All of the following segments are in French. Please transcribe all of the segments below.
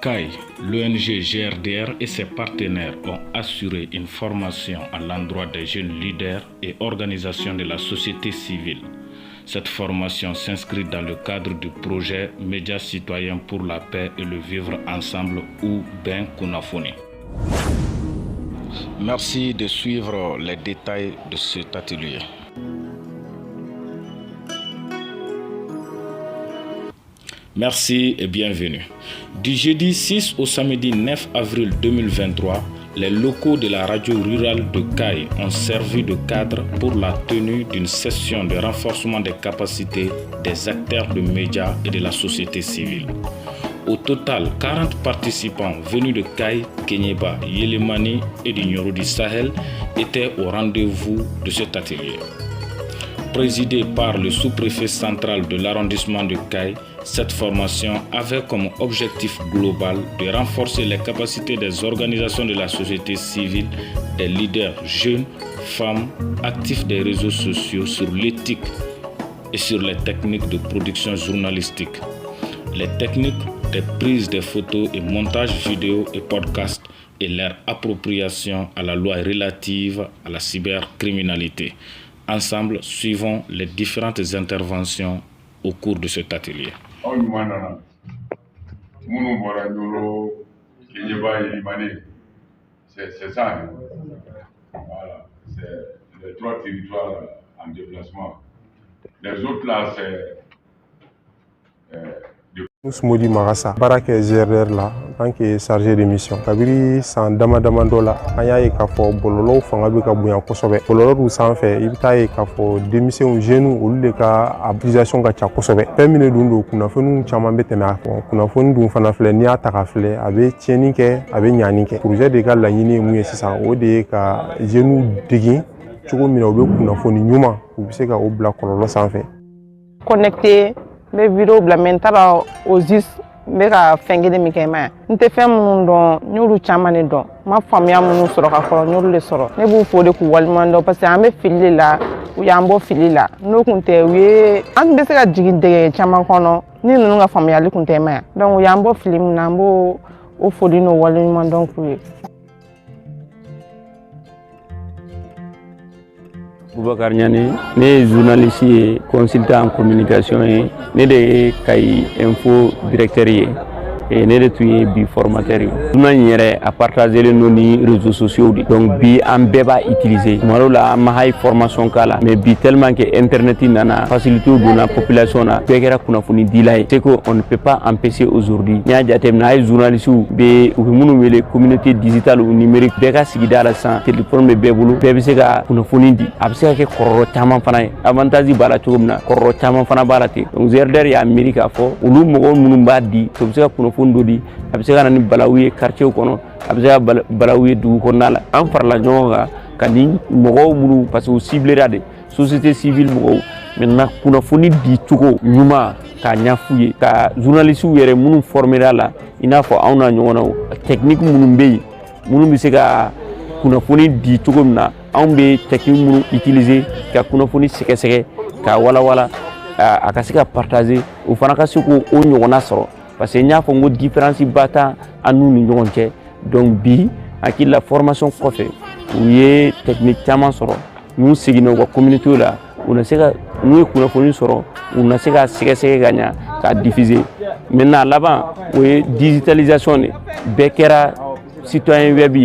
CAI, l'ONG GRDR et ses partenaires ont assuré une formation à l'endroit des jeunes leaders et organisations de la société civile. Cette formation s'inscrit dans le cadre du projet Médias citoyens pour la paix et le vivre ensemble ou Ben Kunafoni. Merci de suivre les détails de cet atelier. Merci et bienvenue. Du jeudi 6 au samedi 9 avril 2023, les locaux de la radio rurale de CAI ont servi de cadre pour la tenue d'une session de renforcement des capacités des acteurs de médias et de la société civile. Au total, 40 participants venus de CAI, Kenyeba, Yelemani et du Nioro du Sahel étaient au rendez-vous de cet atelier. Présidé par le sous-préfet central de l'arrondissement de CAI, cette formation avait comme objectif global de renforcer les capacités des organisations de la société civile, des leaders jeunes, femmes, actifs des réseaux sociaux sur l'éthique et sur les techniques de production journalistique, les techniques des prises de photos et montage vidéo et podcast et leur appropriation à la loi relative à la cybercriminalité. Ensemble, suivons les différentes interventions au cours de cet atelier. C'est ça. Voilà. C'est les 3 territoires en déplacement. Les autres là, c'est... Modi Marassa, Barak GRDR là, en tant que chargé de mission. Kabiri san dama dɔ la, an y'a ye k'a fɔ bɔlɔlɔw fanga bɛ ka bonya kosɛbɛ. Bɔlɔlɔw sanfɛ, i bɛ taa ye k'a fɔ denmisɛnw jeunes olu de ka utilisation ka ca kosɛbɛ. Fɛn min dun don kunnafoniw caman bɛ tɛmɛ a fɔ. Kunnafoni dun fana filɛ n'i y'a ta ka filɛ, a bɛ tiɲɛni kɛ, a bɛ ɲani kɛ. Projet de ka laɲini ye mun ye sisan, o de ye ka jeunes degi cogo min na u bɛ kunnafoni ɲuman, u bɛ se ka o bila kɔlɔlɔ sanfɛ. Connecté. Mes vidéos blamentara osis meka fengede mikema nte fem mun don nyolu chamane don ma famia mun soro ka foro nyolu le soro ne bu fode ku walmando parce que ambe fili la u yambo fili la no kunte wi an be se ka jigin de chama kono ni nunu nga famia li kunte ma donc yambo fili mun nambo o fodi no walmando ku Boubacar Niane, né journaliste et consultant en communication, né de CAI info directeur et né de tuer bi formateur. Nous n'avons à partager nos réseaux sociaux, donc bi en béba utilisé. Moi là, ma formation kala, mais bi tellement que internet nana facilité de la population na, pékera kuna funi dilai. C'est qu'on ne peut pas empêcher aujourd'hui. Nya jatem na journaliste be ou munu les communautés digitales ou numériques béka sigida la sans téléphone me bebulu, bébé se ka kuna funi di. Abse ka korro chama fana avantage bala chogumna, korro chama fana balate. Donc ZRDR ya America fo, ulu mogo munu badi, so se ka kuna Dodi, absega nani balawi quartier kono, absega balawi du konala. En parlant ñoga kani mogo munu parce que cible rade société civile mogo maintenant kuna foni di tuko ñuma ka ñafuye ka journaliste yere munu former la ina fo awna ñona technique munu mbey munu bi sega kuna foni di tuko na ambe technique munu utiliser ka kuna foni seke ka wala akasika partager ou fana ka suko o ñona soro parce que il y a une différence bata à nous ni donc bi aki la formation kofe ou ye technique chama soro nous sigino ko communauté là on a seka nous ko foni soro on a seka gagna ka diffuser maintenant là-bas oui digitalisation bekera citoyen web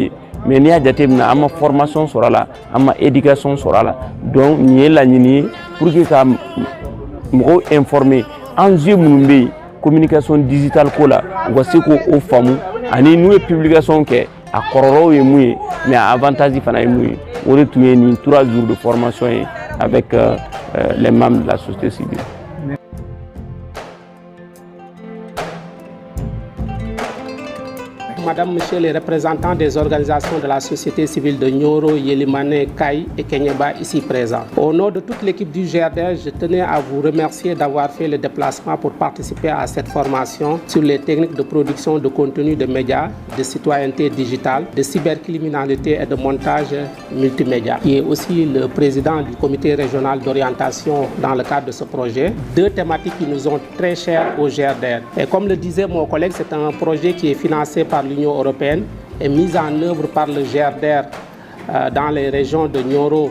mais ni a jatemna ama formation soro là ama éducation soro là donc ni la ni pour que ka mo informer en jeu munumbe communication digitale kola voici ko o famu ani nous publication ke a kororo ye muye mais avantage fana ye muye on retrouve ni 3 jours de formation avec les membres de la société civile. madame, monsieur les représentants des organisations de la société civile de Nioro, Yelimane, Kai et Kenyeba ici présents. Au nom de toute l'équipe du GRDR, je tenais à vous remercier d'avoir fait le déplacement pour participer à cette formation sur les techniques de production de contenu de médias, de citoyenneté digitale, de cybercriminalité et de montage multimédia, qui est aussi le président du comité régional d'orientation dans le cadre de ce projet. Deux thématiques qui nous sont très chères au GRDR. Et comme le disait mon collègue, c'est un projet qui est financé par l'Union européenne et mis en œuvre par le GRDR dans les régions de Nioro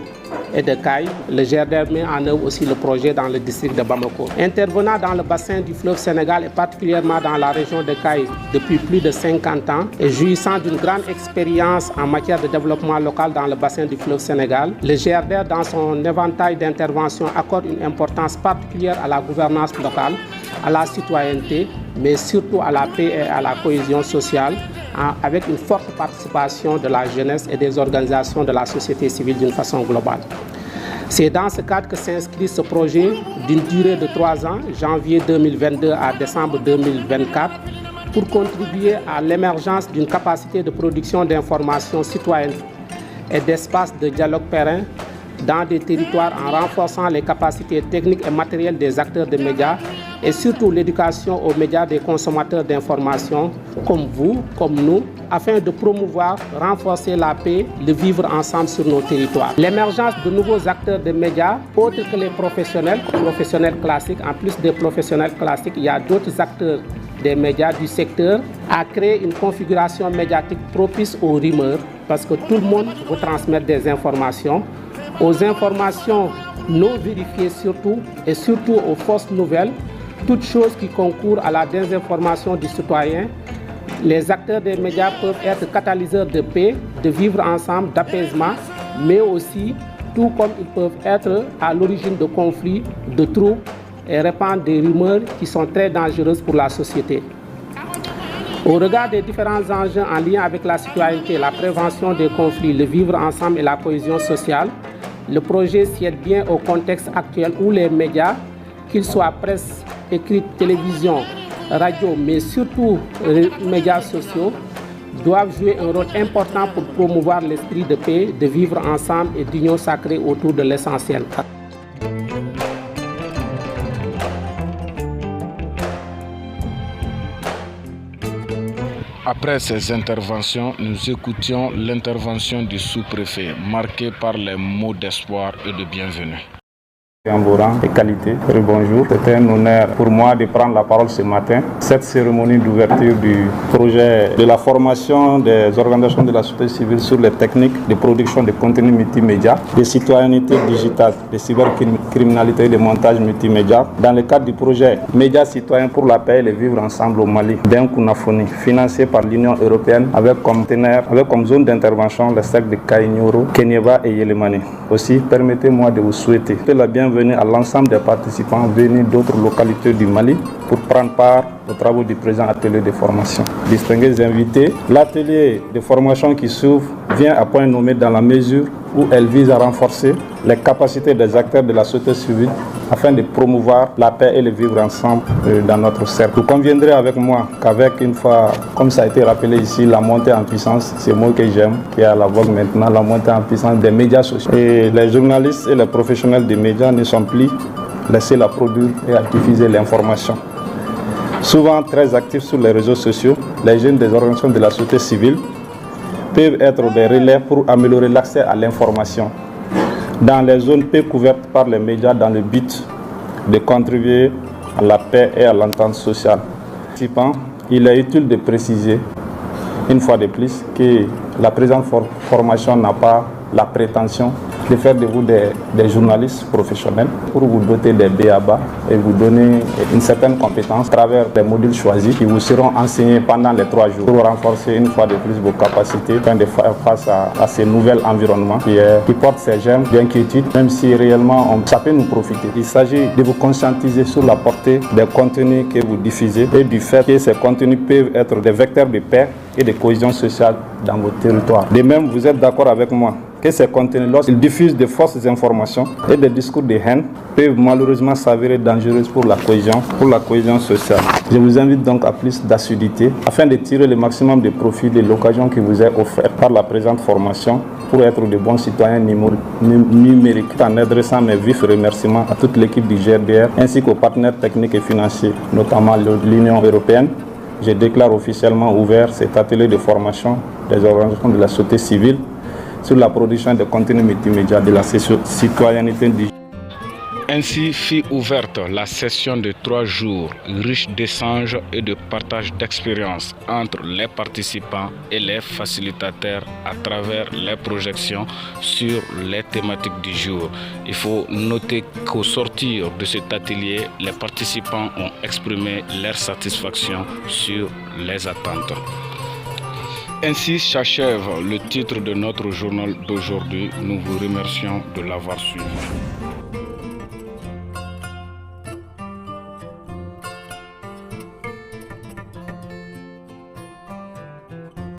et de Kai. Le GRDR met en œuvre aussi le projet dans le district de Bamako. Intervenant dans le bassin du fleuve Sénégal et particulièrement dans la région de Kai depuis plus de 50 ans et jouissant d'une grande expérience en matière de développement local dans le bassin du fleuve Sénégal, le GRDR dans son éventail d'interventions accorde une importance particulière à la gouvernance locale, à la citoyenneté, mais surtout à la paix et à la cohésion sociale, avec une forte participation de la jeunesse et des organisations de la société civile d'une façon globale. C'est dans ce cadre que s'inscrit ce projet d'une durée de 3 ans, janvier 2022 à décembre 2024, pour contribuer à l'émergence d'une capacité de production d'informations citoyennes et d'espaces de dialogue périn dans des territoires en renforçant les capacités techniques et matérielles des acteurs des médias et surtout l'éducation aux médias des consommateurs d'informations comme vous, comme nous, afin de promouvoir, renforcer la paix, le vivre ensemble sur nos territoires. L'émergence de nouveaux acteurs des médias, autres que les professionnels classiques, en plus des professionnels classiques, il y a d'autres acteurs des médias du secteur, a créé une configuration médiatique propice aux rumeurs, parce que tout le monde veut transmettre des informations, aux informations non vérifiées surtout, et surtout aux fausses nouvelles, toutes choses qui concourent à la désinformation du citoyen. Les acteurs des médias peuvent être catalyseurs de paix, de vivre ensemble, d'apaisement, mais aussi, tout comme ils peuvent être à l'origine de conflits, de troubles et répandre des rumeurs qui sont très dangereuses pour la société. Au regard des différents enjeux en lien avec la citoyenneté, la prévention des conflits, le vivre ensemble et la cohésion sociale, le projet sied bien au contexte actuel où les médias, qu'ils soient presse, écrite, télévision, radio, mais surtout les médias sociaux, doivent jouer un rôle important pour promouvoir l'esprit de paix, de vivre ensemble et d'union sacrée autour de l'essentiel. Après ces interventions, nous écoutions l'intervention du sous-préfet, marquée par les mots d'espoir et de bienvenue. En vos rangs et qualités, bonjour. C'est un honneur pour moi de prendre la parole ce matin. Cette cérémonie d'ouverture du projet de la formation des organisations de la société civile sur les techniques de production de contenu multimédia, de citoyenneté digitale, de cybercriminalité et de montage multimédia, dans le cadre du projet Médias citoyens pour la paix et le vivre ensemble au Mali, d'Inkunafoni, financé par l'Union européenne avec comme zone d'intervention les cercles de Kai, Nioro, Kenyeba et Yelimane. Aussi, permettez-moi de vous souhaiter la bienvenue à l'ensemble des participants venus d'autres localités du Mali pour prendre part aux travaux du présent atelier de formation. Distingués invités, l'atelier de formation qui s'ouvre vient à point nommé dans la mesure où elle vise à renforcer les capacités des acteurs de la société civile afin de promouvoir la paix et le vivre ensemble dans notre cercle. Vous conviendrez avec moi qu'avec une fois, comme ça a été rappelé ici, la montée en puissance, c'est le mot que j'aime, qui est à la vogue maintenant, la montée en puissance des médias sociaux. Et les journalistes et les professionnels des médias ne sont plus laissés à produire et à diffuser l'information. Souvent très actifs sur les réseaux sociaux, les jeunes des organisations de la société civile peuvent être des relais pour améliorer l'accès à l'information dans les zones peu couvertes par les médias dans le but de contribuer à la paix et à l'entente sociale. Il est utile de préciser une fois de plus que la présente formation n'a pas la prétention de faire de vous des journalistes professionnels pour vous doter des BABA et vous donner une certaine compétence à travers des modules choisis qui vous seront enseignés pendant les 3 jours pour renforcer une fois de plus vos capacités afin de faire face à ces nouveaux environnements qui portent ces germes d'inquiétude, même si réellement ça peut nous profiter. Il s'agit de vous conscientiser sur la portée des contenus que vous diffusez et du fait que ces contenus peuvent être des vecteurs de paix et de cohésion sociale dans vos territoires. De même, vous êtes d'accord avec moi que ces contenus, lorsqu'ils diffusent de fausses informations et des discours de haine, peuvent malheureusement s'avérer dangereuses pour la cohésion sociale. Je vous invite donc à plus d'assiduité afin de tirer le maximum de profit de l'occasion qui vous est offerte par la présente formation pour être de bons citoyens numériques, en adressant mes vifs remerciements à toute l'équipe du GRDR ainsi qu'aux partenaires techniques et financiers, notamment l'Union européenne. Je déclare officiellement ouvert cet atelier de formation des organisations de la société civile sur la production de contenus multimédia de la citoyenneté digitale. Ainsi fut ouverte la session de 3 jours, riche d'échanges et de partage d'expériences entre les participants et les facilitateurs à travers les projections sur les thématiques du jour. Il faut noter qu'au sortir de cet atelier, les participants ont exprimé leur satisfaction sur les attentes. Ainsi s'achève le titre de notre journal d'aujourd'hui. Nous vous remercions de l'avoir suivi.